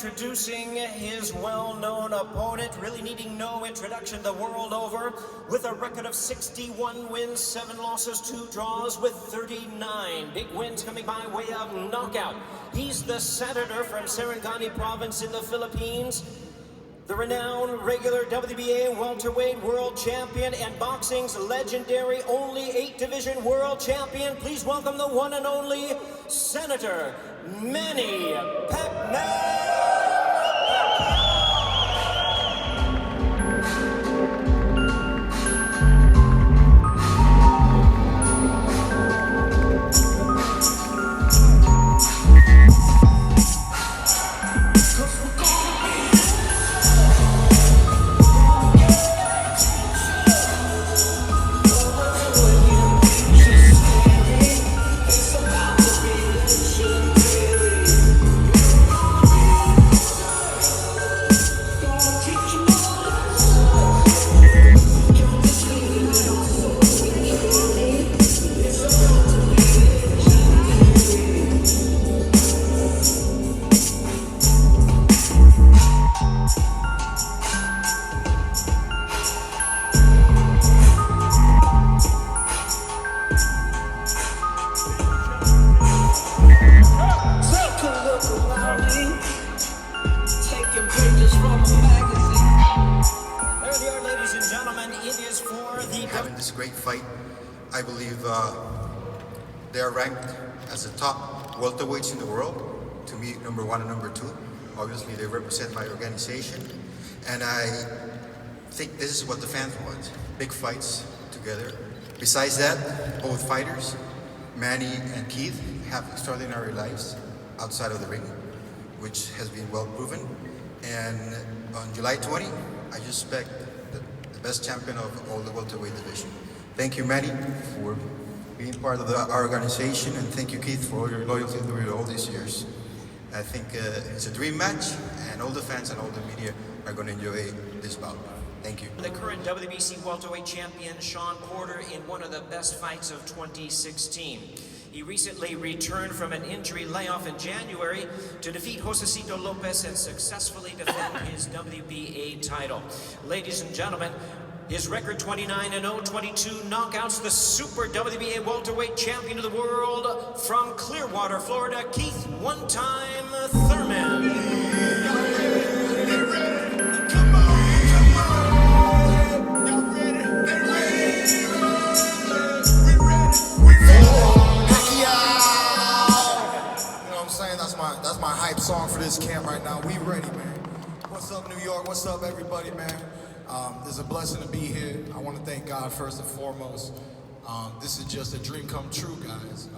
introducing his well-known opponent, really needing no introduction the world over, with a record of 61 wins, 7 losses, 2 draws, with 39 big wins coming by way of knockout. He's the senator from Sarangani province in the Philippines, the renowned regular WBA welterweight world champion and boxing's legendary only 8-division world champion. Please welcome the one and only Senator Manny Pacquiao. Having this great fight, I believe they are ranked as the top welterweights in the world. To me, number 1 and number 2. Obviously, they represent my organization, and I think this is what the fans want: big fights together. Besides that, both fighters, Manny and Keith, have extraordinary lives outside of the ring, which has been well proven. And on July 20, I just expect the best champion of all the welterweight division. Thank you, Manny, for being part of our organization, and thank you, Keith, for all your loyalty during all these years. I think it's a dream match, and all the fans and all the media are going to enjoy this bout. Thank you. The current WBC welterweight champion, Shawn Porter, in one of the best fights of 2016. He recently returned from an injury layoff in January to defeat Josesito López and successfully defend his WBA title. Ladies and gentlemen, his record 29-0, 22 knockouts, the super WBA welterweight champion of the world from Clearwater, Florida, Keith one-time Thurman. That's my hype song for this camp right now. We ready, man. What's up, New York? What's up, everybody, man? It's a blessing to be here. I want to thank God first and foremost. This is just a dream come true, guys.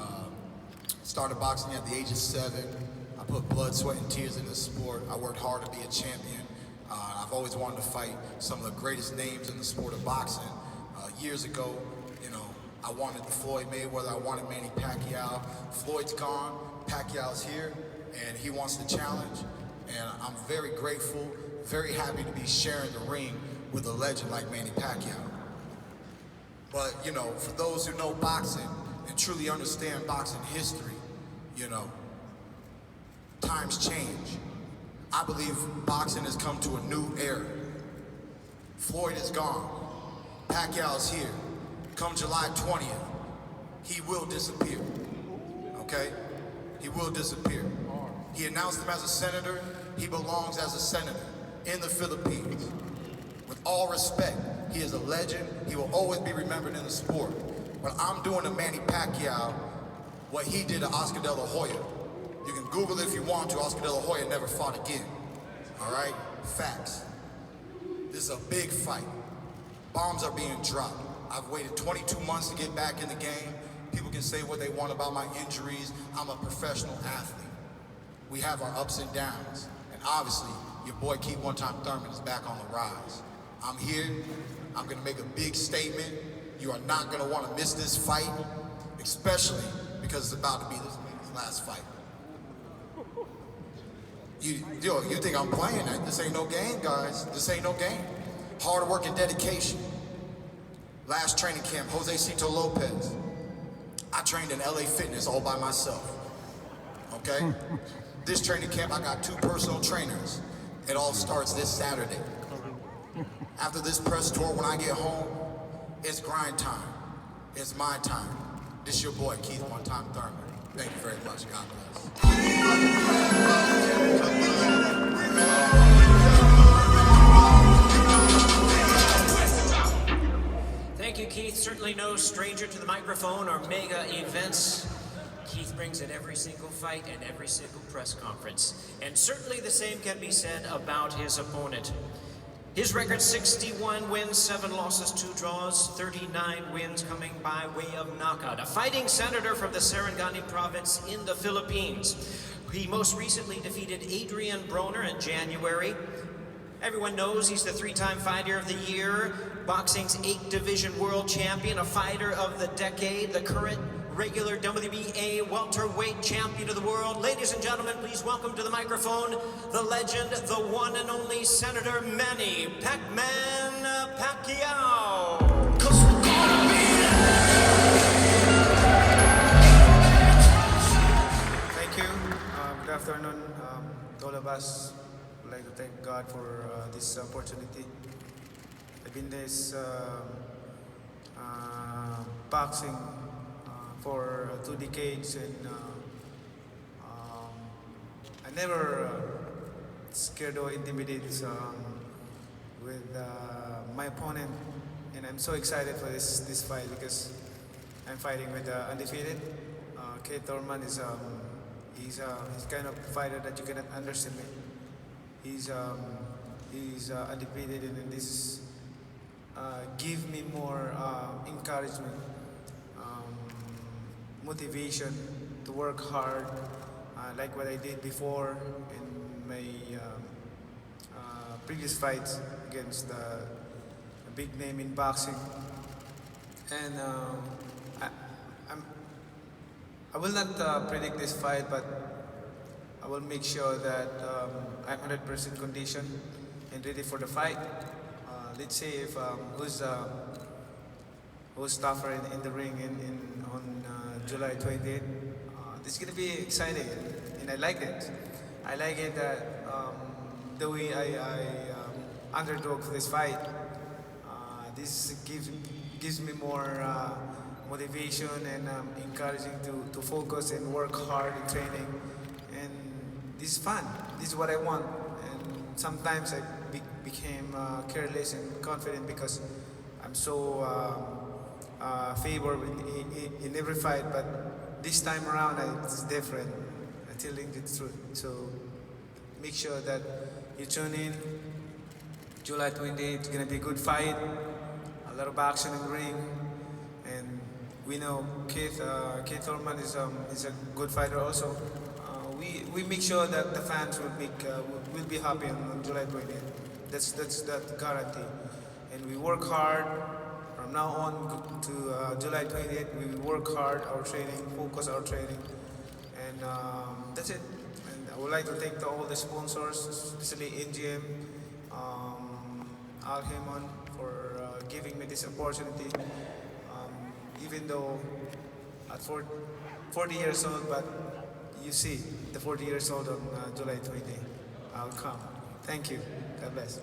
Started boxing at the age of 7. I put blood, sweat, and tears in this sport. I worked hard to be a champion. I've always wanted to fight some of the greatest names in the sport of boxing. Years ago, you know, I wanted the Floyd Mayweather. I wanted Manny Pacquiao. Floyd's gone. Pacquiao's here, and he wants the challenge. And I'm very grateful, very happy to be sharing the ring with a legend like Manny Pacquiao. But, you know, for those who know boxing and truly understand boxing history, you know, times change. I believe boxing has come to a new era. Floyd is gone. Pacquiao's here. Come July 20th, he will disappear, okay? He will disappear. He announced him as a senator. He belongs as a senator in the Philippines. With all respect, he is a legend. He will always be remembered in the sport. But I'm doing to Manny Pacquiao what he did to Oscar De La Hoya. You can Google it if you want to. Oscar De La Hoya never fought again. All right? Facts. This is a big fight. Bombs are being dropped. I've waited 22 months to get back in the game. People can say what they want about my injuries. I'm a professional athlete. We have our ups and downs. And obviously, your boy Keith one-time Thurman is back on the rise. I'm here. I'm gonna make a big statement. You are not gonna wanna miss this fight, especially because it's about to be this man's last fight. You think I'm playing that? This ain't no game, guys. This ain't no game. Hard work and dedication. Last training camp, Josesito López. I trained in LA Fitness all by myself, okay? this training camp, I got 2 personal trainers. It all starts this Saturday. After this press tour, when I get home, it's grind time. It's my time. This your boy, Keith One-Time Thurman. Thank you very much. God bless. Thank you, Keith. Certainly no stranger to the microphone or mega events. Keith brings it every single fight and every single press conference. And certainly the same can be said about his opponent. His record, 61 wins, 7 losses, 2 draws, 39 wins coming by way of knockout. A fighting senator from the Sarangani province in the Philippines. He most recently defeated Adrien Broner in January. Everyone knows he's the 3-time Fighter of the Year, boxing's 8th Division World Champion, a Fighter of the Decade, the current regular WBA welterweight champion of the world. Ladies and gentlemen, please welcome to the microphone the legend, the one and only Senator Manny Pacquiao. Thank you. Good afternoon to all of us. I'd like to thank God for this opportunity. I've been this boxing for 2 decades, and I never scared or intimidated with my opponent, and I'm so excited for this fight because I'm fighting with undefeated. Thurman is he's kind of fighter that you cannot underestimate. He's undefeated, and this give me more encouragement, motivation to work hard, like what I did before in my previous fights against a big name in boxing. And I will not predict this fight, but I will make sure that I'm 100% conditioned and ready for the fight. Let's see if who's tougher in the ring on July 28th. This is gonna be exciting, and I like it. I like it that the way I underdog for this fight. This gives me more motivation and encouraging to focus and work hard in training. And this is fun. This is what I want. And sometimes I became careless and confident because I'm so favored in every fight. But this time around, it's different. I'm telling the truth. So make sure that you tune in. July 28th, it's gonna be a good fight. A lot of action in the ring, and we know Keith Thurman is a good fighter also. We make sure that the fans will be happy on July 28th. That's that guarantee. And we work hard from now on to July 28th. We work hard our training, focus our training, and that's it. And I would like to thank all the sponsors, especially NGM, Al Heyman, for giving me this opportunity. Even though at 40 years old, but you see, the 40 years old on July 20, I'll come. Thank you. God bless.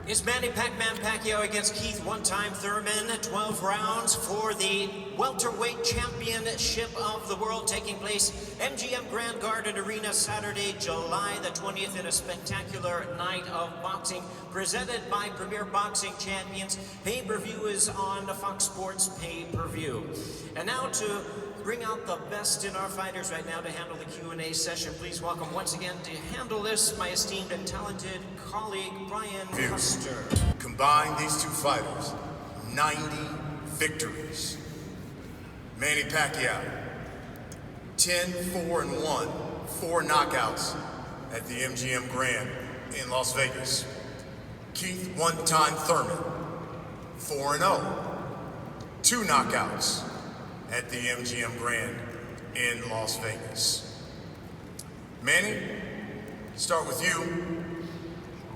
It's Manny Pacquiao against Keith One-Time Thurman. 12 rounds for the welterweight championship of the world, taking place MGM Grand Garden Arena Saturday, July the 20th, in a spectacular night of boxing presented by Premier Boxing Champions. Pay-per-view is on Fox Sports Pay-per-view. And now to bring out the best in our fighters right now to handle the Q&A session, please welcome once again to handle this my esteemed and talented colleague, Brian Custer. Combine these two fighters, 90 victories. Manny Pacquiao, 10-4-1, 4 knockouts at the MGM Grand in Las Vegas. Keith One-Time Thurman, 4-0, 2 knockouts at the MGM Grand in Las Vegas. Manny, start with you.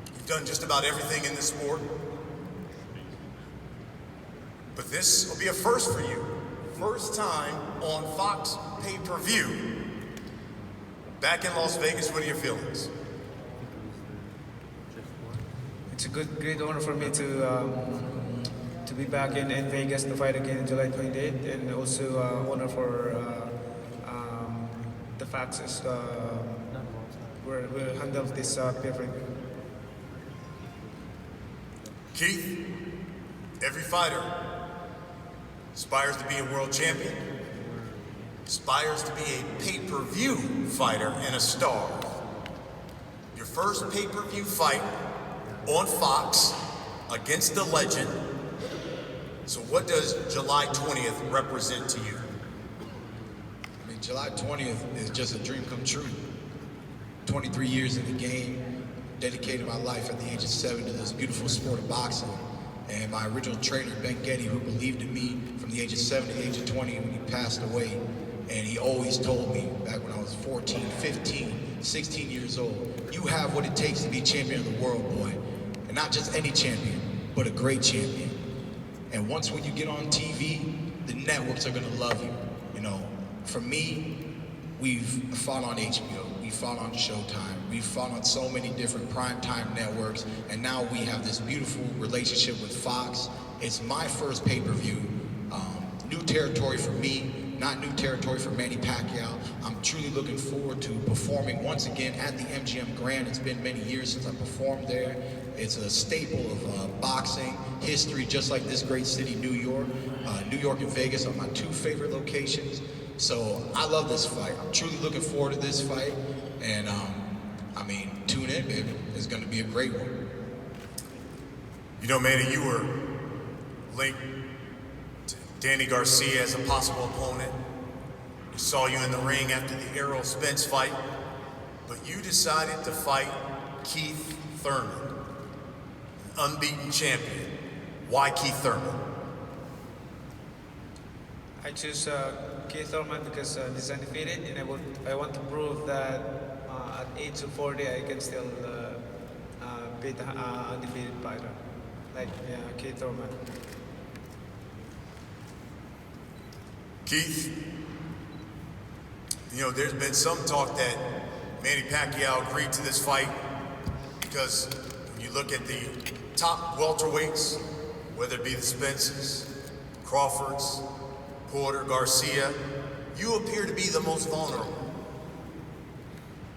You've done just about everything in this sport, But this will be a first for you. First time on Fox pay-per-view. Back in Las Vegas, what are your feelings? It's a great honor for me to be back in Vegas to fight again in July 28th, and also honor for the Foxes will handle this pay-per-view. Keith, every fighter aspires to be a world champion, aspires to be a pay-per-view fighter and a star. Your first pay-per-view fight on Fox against the legend. So what does July 20th represent to you? I mean, July 20th is just a dream come true. 23 years in the game, dedicated my life at the age of 7 to this beautiful sport of boxing. And my original trainer, Ben Getty, who believed in me from the age of 7 to the age of 20 when he passed away. And he always told me, back when I was 14, 15, 16 years old, you have what it takes to be champion of the world, boy. And not just any champion, but a great champion. And once when you get on TV, the networks are gonna love you. You know, for me, we've fought on HBO, we fought on Showtime, we've fought on so many different primetime networks, and now we have this beautiful relationship with Fox. It's my first pay-per-view, new territory for me, not new territory for Manny Pacquiao. I'm truly looking forward to performing once again at the MGM Grand. It's been many years since I performed there. It's a staple of boxing history, just like this great city, New York. New York and Vegas are my two favorite locations. So I love this fight. I'm truly looking forward to this fight. And I mean, tune in, baby. It's gonna be a great one. You know, Manny, you were linked to Danny Garcia as a possible opponent. We saw you in the ring after the Errol Spence fight, but you decided to fight Keith Thurman, an unbeaten champion. Why Keith Thurman? I choose Keith Thurman because he's undefeated, and I want to prove that at age of 40 I can still beat an undefeated fighter like Keith Thurman. Keith, you know, there's been some talk that Manny Pacquiao agreed to this fight because when you look at the top welterweights, whether it be the Spences, Crawfords, Porter, Garcia, you appear to be the most vulnerable.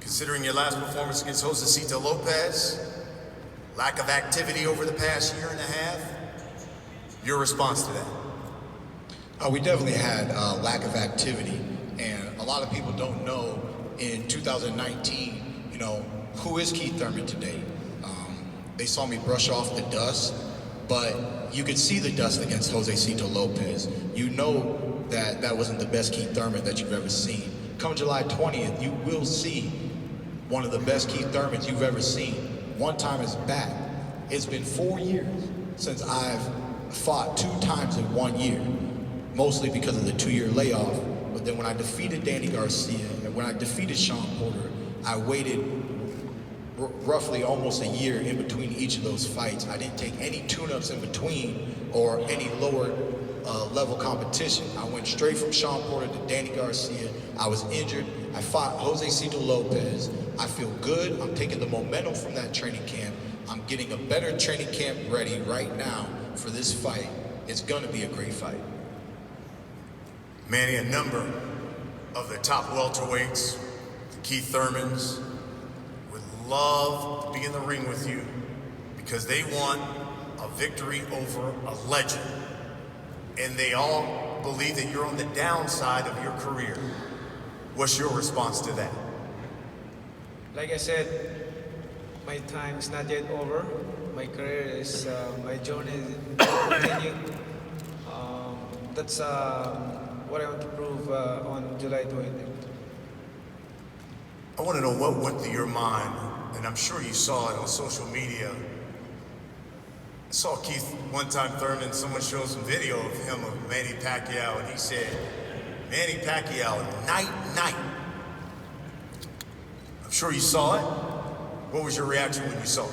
Considering your last performance against Josesito López, lack of activity over the past year and a half, your response to that? We definitely had lack of activity, and a lot of people don't know in 2019, you know, who is Keith Thurman today? They saw me brush off the dust, but you could see the dust against Josesito López. You know that that wasn't the best Keith Thurman that you've ever seen. Come July 20th, you will see one of the best Keith Thurmans you've ever seen. One time is back. It's been 4 years since I've fought 2 times in 1 year, mostly because of the 2-year layoff. But then when I defeated Danny Garcia and when I defeated Sean Porter, I waited roughly almost a year in between each of those fights. I didn't take any tune-ups in between or any lower level competition. I went straight from Sean Porter to Danny Garcia. I was injured. I fought Josesito López. I feel good. I'm taking the momentum from that training camp. I'm getting a better training camp ready right now for this fight. It's gonna be a great fight. Manny, a number of the top welterweights, the Keith Thurmans, would love to be in the ring with you because they want a victory over a legend. And they all believe that you're on the downside of your career. What's your response to that? Like I said, my time is not yet over. My career is, my journey continuing. That's what I want to prove on July 20th. I want to know what went through your mind, and I'm sure you saw it on social media. I saw Keith one time, Thurman, someone showed some video of him of Manny Pacquiao, and he said, Manny Pacquiao, night, night. I'm sure you saw it. What was your reaction when you saw it?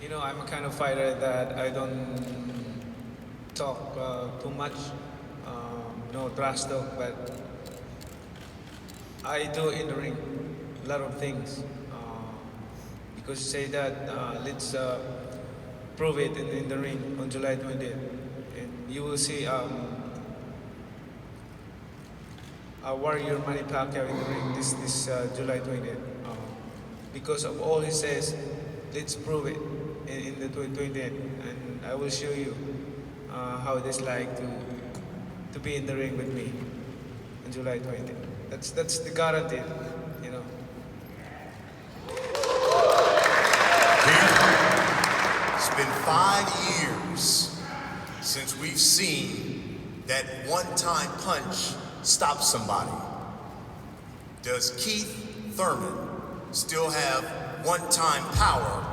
You know, I'm a kind of fighter that I don't talk too much, no trash talk, but I do in the ring a lot of things. Because you say that, let's prove it in the ring on July 20th. And you will see a warrior Manny Pacquiao in the ring this July 20th. Because of all he says, let's prove it in the 20th. And I will show you how it is like to be in the ring with me on July 20th. That's the guarantee, you know. It's been 5 years since we've seen that one-time punch stop somebody. Does Keith Thurman still have one-time power,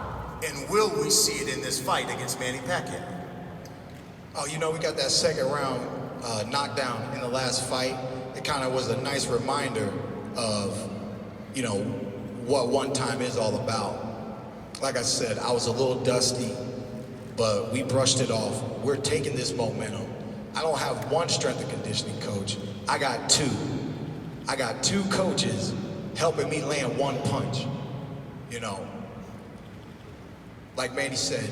and will we see it in this fight against Manny Pacquiao? Oh, you know, we got that second round knockdown in the last fight. It kind of was a nice reminder of, you know, what one time is all about. Like I said, I was a little dusty, but we brushed it off. We're taking this momentum. I don't have one strength and conditioning coach. I got two. I got two coaches helping me land one punch. You know, like Manny said,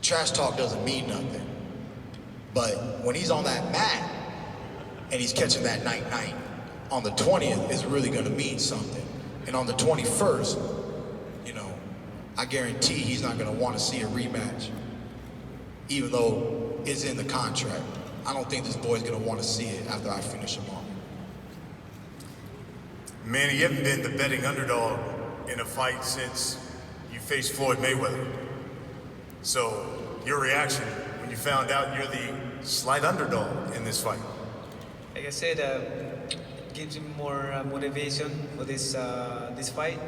trash talk doesn't mean nothing. But when he's on that mat and he's catching that night-night, on the 20th is really gonna mean something. And on the 21st, you know, I guarantee he's not gonna wanna see a rematch, even though it's in the contract. I don't think this boy's gonna wanna see it after I finish him off. Manny, you haven't been the betting underdog in a fight since you faced Floyd Mayweather. So, your reaction when you found out you're the slight underdog in this fight? Like I said, it gives me more motivation for this fight.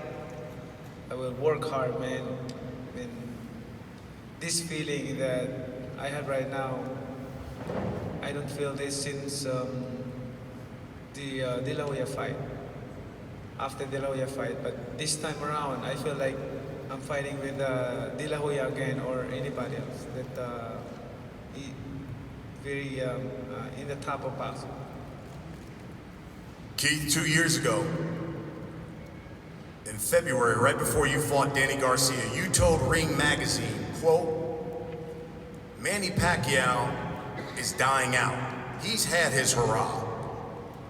I will work hard, man. And this feeling that I have right now, I don't feel this since the De La Hoya fight. After De La Hoya fight, but this time around, I feel like I'm fighting with De La Hoya again or anybody else that very in the top of boxing. Keith, 2 years ago, in February, right before you fought Danny Garcia, you told Ring Magazine, quote, Manny Pacquiao is dying out. He's had his hurrah.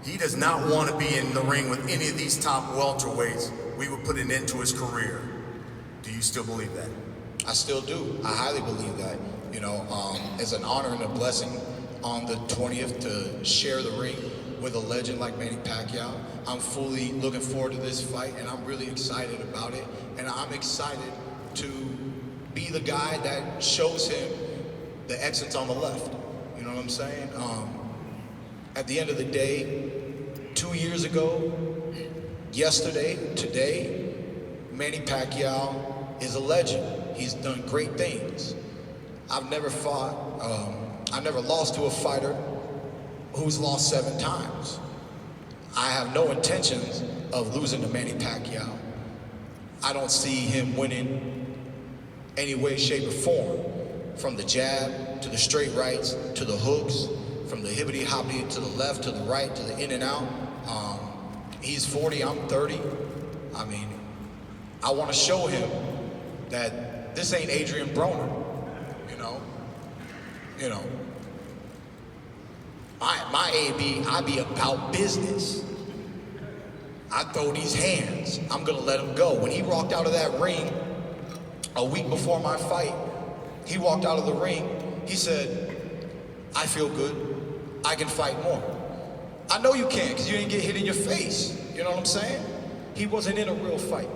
He does not want to be in the ring with any of these top welterweights. We would put an end to his career. Do you still believe that? I still do. I highly believe that. You know, it's an honor and a blessing on the 20th to share the ring with a legend like Manny Pacquiao. I'm fully looking forward to this fight, and I'm really excited about it. And I'm excited to be the guy that shows him the exits on the left. You know what I'm saying? At the end of the day, 2 years ago, yesterday, today, Manny Pacquiao is a legend. He's done great things. I've never lost to a fighter who's lost 7 times. I have no intentions of losing to Manny Pacquiao. I don't see him winning any way, shape, or form. From the jab, to the straight rights, to the hooks, from the hibbity-hoppity to the left, to the right, to the in and out. He's 40, I'm 30. I mean, I want to show him that this ain't Adrien Broner, you know? You know, my AB, I be about business. I throw these hands, I'm gonna let him go. When he walked out of that ring a week before my fight, he walked out of the ring, he said, I feel good, I can fight more. I know you can, because you didn't get hit in your face, you know what I'm saying? He wasn't in a real fight.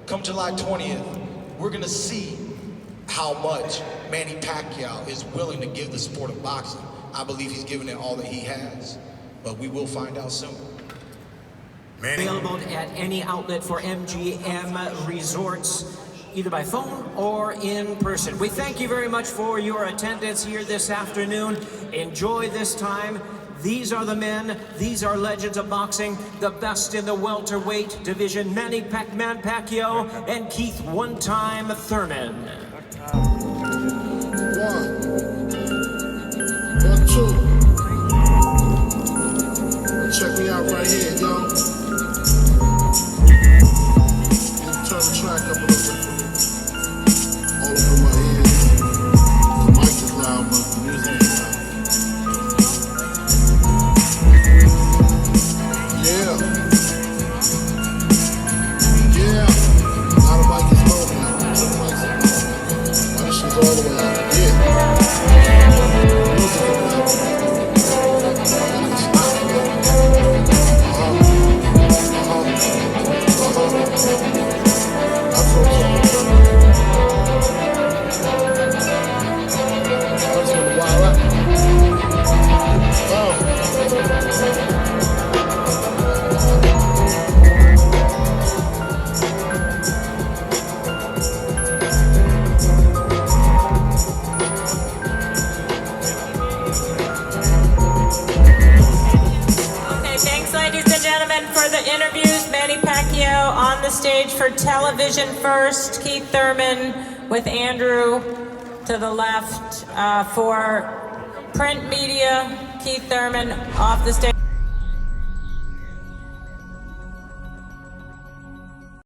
Come July 20th, we're gonna see how much Manny Pacquiao is willing to give the sport of boxing. I believe he's given it all that he has, but we will find out soon. Manny. Available at any outlet for MGM Resorts, either by phone or in person. We thank you very much for your attendance here this afternoon. Enjoy this time. These are the men, these are legends of boxing, the best in the welterweight division, Manny Pacquiao and Keith one-time Thurman. One. check me out right here, yo. Turn the track up a little bit for me. All over my ears. The mic is loud, but the music is loud. Yeah. Yeah. A lot of mic is low now. Turn the mics up. Why this shit's all the way out? Yeah. Music is loud. For the interviews, Manny Pacquiao on the stage for television first, Keith Thurman with Andrew to the left. For print media, Keith Thurman off the stage.